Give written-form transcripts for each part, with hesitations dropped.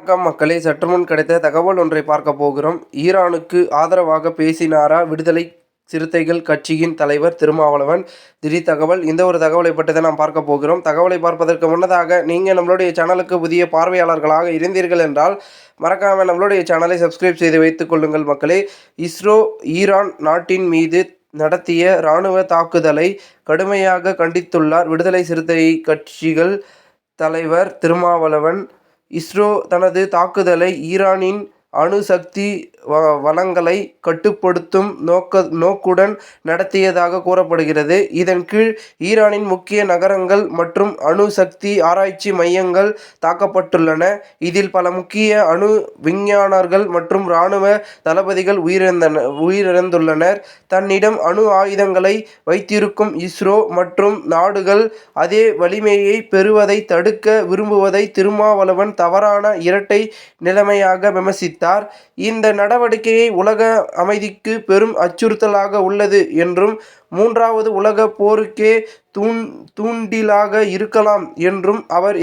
வணக்கம் மக்களே, சற்றுமுன் கிடைத்த தகவல் ஒன்றை பார்க்க போகிறோம். ஈரானுக்கு ஆதரவாக பேசினாரா விடுதலை சிறுத்தைகள் கட்சியின் தலைவர் திருமாவளவன்? திடீர் தகவல். இந்த ஒரு தகவலை பற்றி தான் நாம் பார்க்க போகிறோம். தகவலை பார்ப்பதற்கு முன்னதாக நீங்கள் நம்மளுடைய சேனலுக்கு புதிய பார்வையாளர்களாக இருந்தீர்கள் என்றால் மறக்காமல் நம்மளுடைய சேனலை சப்ஸ்கிரைப் செய்து வைத்துக் கொள்ளுங்கள் மக்களே. ஈரான் நாட்டின் மீது நடத்திய இராணுவ தாக்குதலை கடுமையாக கண்டித்துள்ளார் விடுதலை சிறுத்தை கட்சிகள் தலைவர் திருமாவளவன். தனது தாக்குதலை ஈரானின் அணுசக்தி வளங்களை கட்டுப்படுத்தும் நோக்குடன் நடத்தியதாக கூறப்படுகிறது. இதன் கீழ் ஈரானின் முக்கிய நகரங்கள் மற்றும் அணுசக்தி ஆராய்ச்சி மையங்கள் தாக்கப்பட்டுள்ளன. இதில் பல முக்கிய அணு விஞ்ஞானிகள் மற்றும் இராணுவ தளபதிகள் உயிரிழந்துள்ளனர். தன்னிடம் அணு ஆயுதங்களை வைத்திருக்கும் இஸ்ரோ மற்றும் நாடுகள் அதே வலிமையை பெறுவதை தடுக்க விரும்புவதை திருமாவளவன் தவறான இரட்டை நிலைமையாக விமர்சித்தார். இந்த நடவடிக்கையை உலக அமைதிக்கு பெரும் அச்சுறுத்தலாக உள்ளது என்றும் மூன்றாவது உலக போருக்கே தூண்டிலாக இருக்கலாம் என்றும் அவர்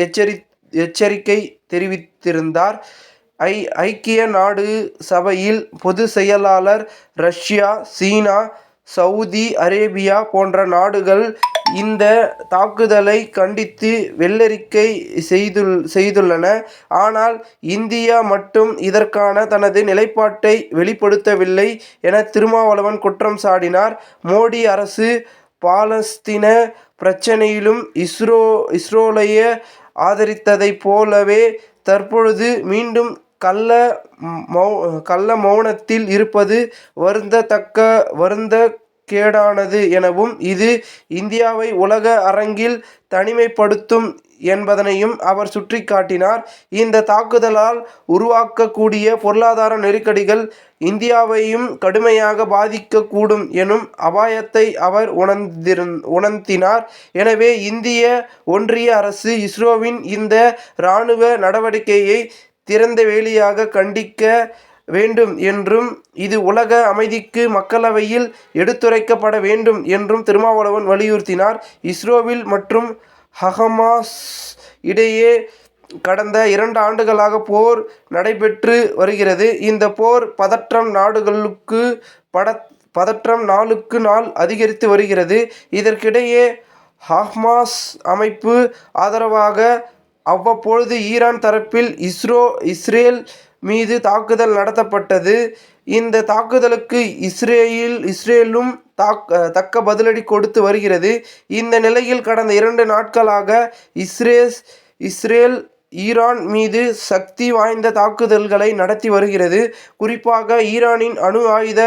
எச்சரிக்கை தெரிவித்திருந்தார். ஐக்கிய நாடு சபையில் பொதுச் செயலாளர் ரஷ்யா, சீனா, சவுதி அரேபியா போன்ற நாடுகள் இந்த தாக்குதலை கண்டித்து வெள்ளறிக்கை செய்துள்ளன. ஆனால் இந்தியா மட்டும் இதற்கான தனது நிலைப்பாட்டை வெளிப்படுத்தவில்லை என திருமாவளவன் குற்றம் சாட்டினார். மோடி அரசு பாலஸ்தீன பிரச்சினையிலும் இஸ்ரேலை ஆதரித்ததைப் போலவே தற்பொழுது மீண்டும் கள்ள மௌனத்தில் இருப்பது வருந்தக்கேடானது எனவும் இது இந்தியாவை உலக அரங்கில் தனிமைப்படுத்தும் என்பதனையும் அவர் சுட்டிக்காட்டினார். இந்த தாக்குதலால் உருவாக்கக்கூடிய பொருளாதார நெருக்கடிகள் இந்தியாவையும் கடுமையாக பாதிக்கக்கூடும் எனும் அபாயத்தை அவர் உணர்த்தினார். எனவே இந்திய ஒன்றிய அரசு இஸ்ரோவின் இந்த இராணுவ நடவடிக்கையை திறந்த வெளியாக கண்டிக்க வேண்டும் என்றும் இது உலக அமைதிக்கு மக்களவையில் எடுத்துரைக்கப்பட வேண்டும் என்றும் திருமாவளவன் வலியுறுத்தினார். இஸ்ரேல் மற்றும் ஹமாஸ் இடையே கடந்த 2 ஆண்டுகளாக போர் நடைபெற்று வருகிறது. இந்த போர் பதற்றம் நாளுக்கு நாள் அதிகரித்து வருகிறது. இதற்கிடையே ஹமாஸ் அமைப்பு ஆதரவாக அவ்வப்பொழுது ஈரான் தரப்பில் இஸ்ரேல் மீது தாக்குதல் நடத்தப்பட்டது. இந்த தாக்குதலுக்கு இஸ்ரேலும் தக்க பதிலடி கொடுத்து வருகிறது. இந்த நிலையில் கடந்த 2 நாட்களாக இஸ்ரேல் ஈரான் மீது சக்தி வாய்ந்த தாக்குதல்களை நடத்தி வருகிறது. குறிப்பாக ஈரானின் அணு ஆயுத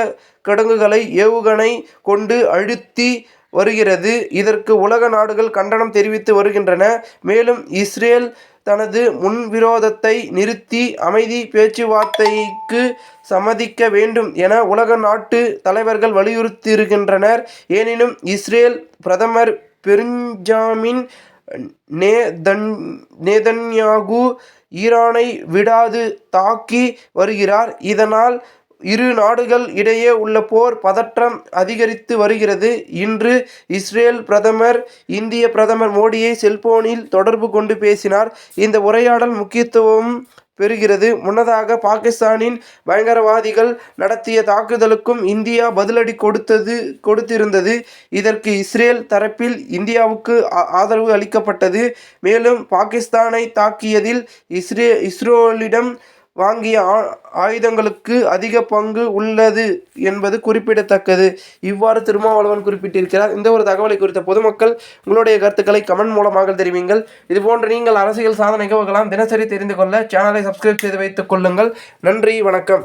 கிடங்குகளை ஏவுகணை கொண்டு அழுத்தி வருகிறது. இதற்கு உலக நாடுகள் கண்டனம் தெரிவித்து வருகின்றன. மேலும் இஸ்ரேல் தனது முன்விரோதத்தை நிறுத்தி அமைதி பேச்சுவார்த்தைக்கு சம்மதிக்க வேண்டும் என உலக நாட்டு தலைவர்கள் வலியுறுத்தியிருக்கின்றனர். எனினும் இஸ்ரேல் பிரதமர் பெஞ்சமின் நேதன்யாகு ஈரானை விடாது தாக்கி வருகிறார். இதனால் இரு நாடுகள் இடையே உள்ள போர் பதற்றம் அதிகரித்து வருகிறது. இன்று இஸ்ரேல் பிரதமர் இந்திய பிரதமர் மோடியை செல்போனில் தொடர்பு கொண்டு பேசினார். இந்த உரையாடல் முக்கியத்துவம் பெறுகிறது. முன்னதாக பாகிஸ்தானின் பயங்கரவாதிகள் நடத்திய தாக்குதலுக்கும் இந்தியா பதிலடி கொடுத்திருந்தது. இதற்கு இஸ்ரேல் தரப்பில் இந்தியாவுக்கு ஆதரவு அளிக்கப்பட்டது. மேலும் பாகிஸ்தானை தாக்கியதில் இஸ்ரேலிடம் வாங்கிய ஆயுதங்களுக்கு அதிக பங்கு உள்ளது என்பது குறிப்பிடத்தக்கது. இவ்வாறு திருமாவளவன் குறிப்பிட்டிருக்கிறார். இந்த ஒரு தகவலை குறித்த பொதுமக்கள் உங்களுடைய கருத்துக்களை கமெண்ட் மூலமாக தெரிவிங்கள். இதுபோன்று நீங்கள் அரசியல் சாதனை நிகழ்வுகளாம் தினசரி தெரிந்து கொள்ள சேனலை சப்ஸ்கிரைப் செய்து வைத்துக் கொள்ளுங்கள். நன்றி, வணக்கம்.